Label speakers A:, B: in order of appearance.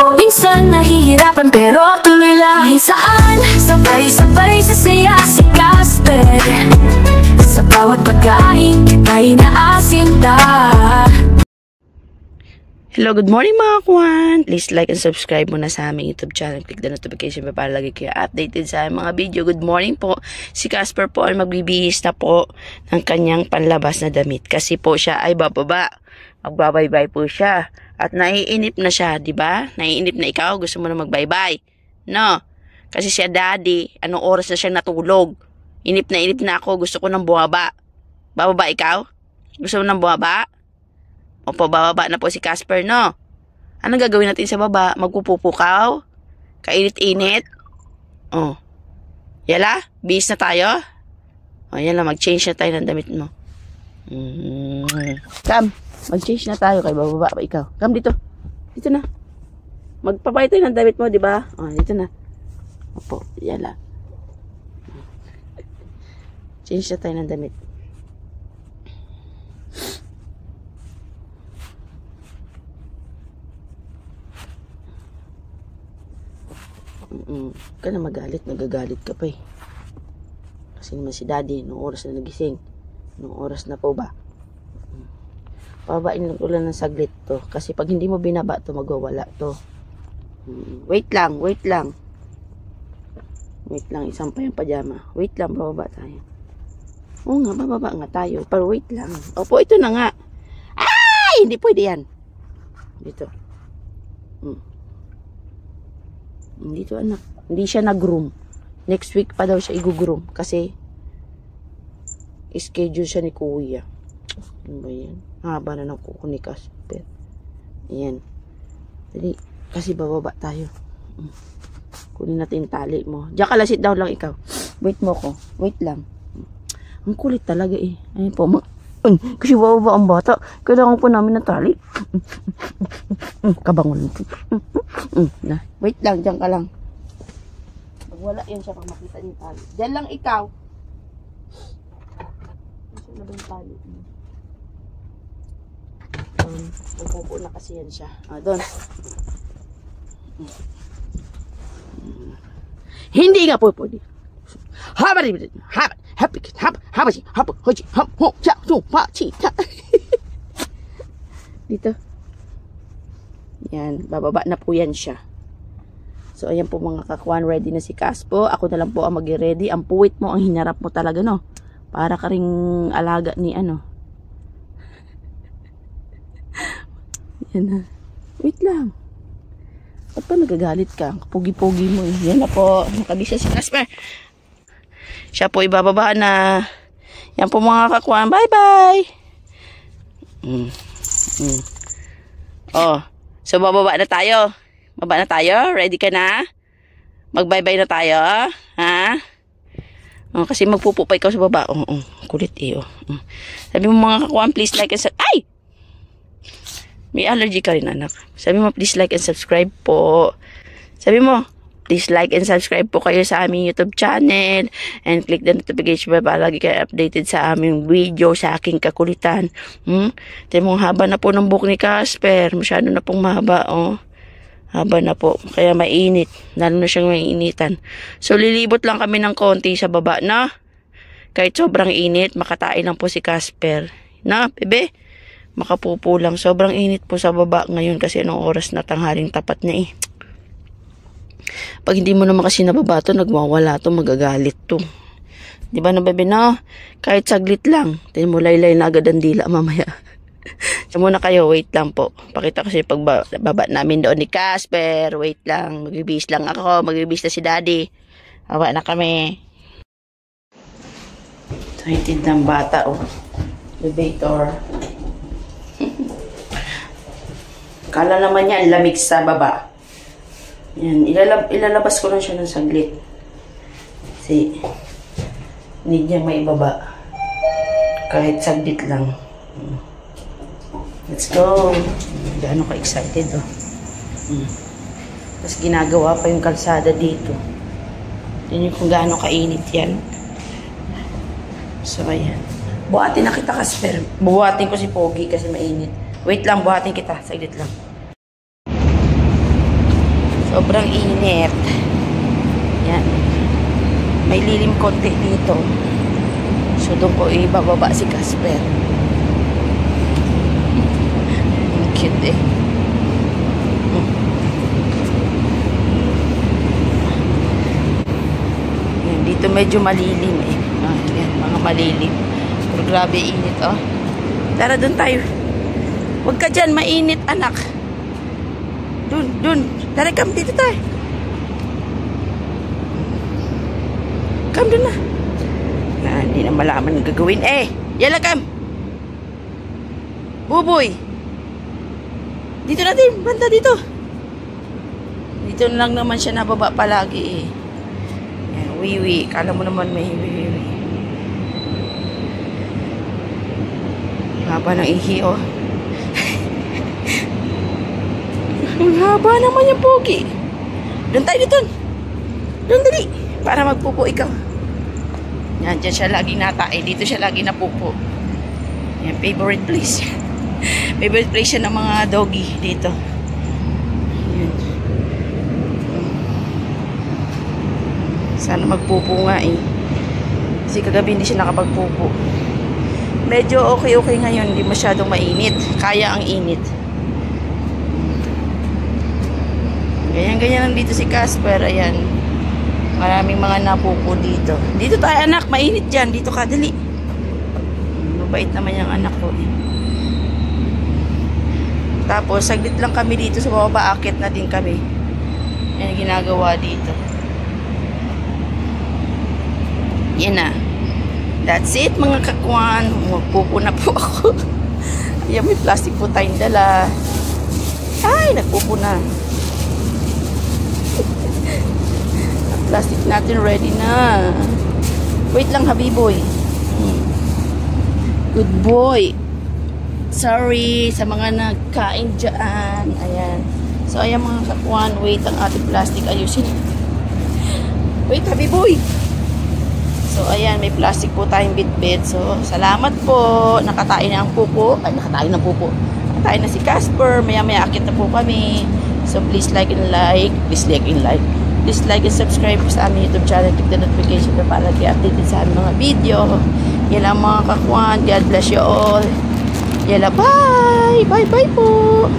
A: Minsan nahihirapan pero tuloy lang. Saan sabay-sabay sa saya si Casper. Sa bawat pagkain kita'y naasinta.
B: Hello, good morning mga kwan! Please like and subscribe muna sa aming YouTube channel. Click the notification bell para lagi kayo updated sa mga video. Good morning po. Si Casper po ay magbibihis na po ng kanyang panlabas na damit. Kasi po siya ay bababa. Magbabaybay po siya. At naiinip na siya, di ba? Naiinip na ikaw. Gusto mo na magbaybay. No? Kasi siya daddy, anong oras na siya natulog? Inip na ako. Gusto ko nang buwaba. Bababa ikaw? Gusto mo nang buwaba? Opo, bababa na po si Casper, no? Anong gagawin natin sa baba? Magpupupukaw? Kainit-init? Oh. Yala? Bihis na tayo? O, yala, mag-change na tayo ng damit mo. Come, mag-change na tayo. Kaya bababa pa ikaw. Come dito. Dito na. Magpapay tayo ng damit mo, di ba? O, dito na. Opo, yala. Change na tayo ng damit. Ka na magalit, nagagalit ka pa eh. Kasi naman si daddy, nung oras na nagising, nung oras na po ba, pababain lang ulan ng saglit to. Kasi pag hindi mo binaba to, magwawala to. Wait lang. Wait lang, isang pa yung pajama. Wait lang, bababa tayo. Oo nga, bababa nga tayo. Pero wait lang. Opo, ito na nga. Ay! Hindi pwede yan. Dito. Dito anak. Hindi siya nag-groom. Next week pa daw siya i-groom. Kasi schedule siya ni kuya. Ano ba yan? Haba na ng kuko ni Casper. Ayan. Dali. Kasi bababa tayo. Kunin natin yung tali mo. Diyan ka lang, sit down lang ikaw. Wait mo ko. Wait lang. Ang kulit talaga eh. Ayan po. Kasi bababa ang bata. Kailangan po namin ng tali. Kabangon. Wait lang, diyan ka lang. Pag wala yan siya, pag makita niyo tali. Diyan lang ikaw. Saan na ba yung tali? Nagpupo na kasi yan siya. Doon. Hindi nga po pwede. Dito. Yan, bababa na po yan siya. So, ayan po mga kakwan, ready na si Caspo. Ako na lang po ang mag-ready. Ang puwit mo, ang hinarap mo talaga, no? Para ka ring alaga ni ano. Yan na. Wait lang. Ba't pa nagagalit ka? Pugi-pugi mo eh. Yan na po. Nakabisa si Casper. Siya po ibababa na. Yan po mga kakwan. Bye-bye! Oh. So, bababa na tayo. Baba na tayo? Ready ka na? Mag-bye-bye na tayo? Ha? Oh, kasi magpupupa ikaw sa baba. Kulit eh. Sabi mo mga kakwan, please like and subscribe. Ay! May allergy ka rin, anak. Sabi mo, please like and subscribe po. Sabi mo, please like and subscribe po kayo sa aming YouTube channel. And click the notification bell para lagi kayo updated sa aming video, sa aking kakulitan. Tignan mo, haba na po ng buhok ni Casper. Masyado na pong mahaba, oh. Haba na po. Kaya mainit. Lalo na siyang mainitan. So, lilibot lang kami ng konti sa baba, na? Kahit sobrang init, makatain lang po si Casper. Na, bebe? Makapupo lang. Sobrang init po sa baba ngayon kasi anong oras na tanghaling tapat na eh. Pag hindi mo naman kasi nababa to, nagwawala to, magagalit to. Diba na, bebe, no? Kahit saglit lang. Tingnan mo, laylay na agad ang dila mamaya. So muna kayo, wait lang po. Pakita kasi pagbaba namin doon ni Casper. Wait lang, magbibis lang ako. Magbibis na si daddy. Baba na kami. Excited ng bata, oh. Elevator. Kala naman niya, lamig sa baba. Yan, ilalabas ko lang siya ng saglit. Kasi, need niya maibaba. Kahit saglit lang. Let's go. Gaano ka excited, oh. Tapos ginagawa pa yung kalsada dito. Tingnan kung gaano kainit yan. So, ayan. Buhatin na kita, Casper. Buhatin ko si Pogi kasi mainit. Wait lang, buhatin kita. Saglit lang. Sobrang init. Yan. May lilim konti dito. So, doon ko ibababa si Casper. Ang cute eh. Yan, dito medyo malilim eh. Yan, mga malilim. Pero grabe init, oh. Tara, doon tayo. Huwag ka dyan, mainit, anak. Doon. Tara, come dito tayo. Come doon na. Hindi na malaman ang gagawin. Yala, come. Buboy. Dito natin, banda dito. Dito lang naman siya nababa palagi eh. Yan, wiwi. Kala mo naman may wiwi. Haba ng ihi, oh. Ang haba naman yung pogi. Doon tayo dito. Doon dali. Para magpupo ikaw. Yan, dyan siya lagi natae. Dito siya lagi napupo. Yan, favorite place. Favorite place siya ng mga doggy dito. Yan. Sana magpupo nga eh. Kasi kagabi hindi siya nakapagpupo. Medyo okay ngayon. Hindi masyadong mainit. Kaya ang init. Ganyan lang dito si Casper. Ayan. Maraming mga napupo dito. Dito tayo anak. Mainit dyan. Dito ka. Dali. Mabait naman yung anak ko. Tapos saglit lang kami dito sa baba. Akit na din kami. Yan ginagawa dito. Yan na. That's it mga kakwan. Magpupo na po ako. Ayan, may plastic po tayong dala. Ay, nagpupo na. Plastic natin ready na. Wait lang, habiboy. Good boy. Sorry sa mga nagkain dyan. Ayan. So, ayan mga kakwan. Wait, ang ating plastic. Ayusin. Wait, habiboy. So, ayan. May plastic po tayong bit-bit. So, salamat po. Nakatayin na ang pupo. Ay, nakatayin na pupo. Nakatayin na si Casper. Maya-maya akit na po kami. So, please like and like. Please like and like. Please like and subscribe sa aming YouTube channel. Click the notification para lagi updated sa aming mga video. Yan lang mga kakwan. God bless you all. Yala, bye! Bye-bye po!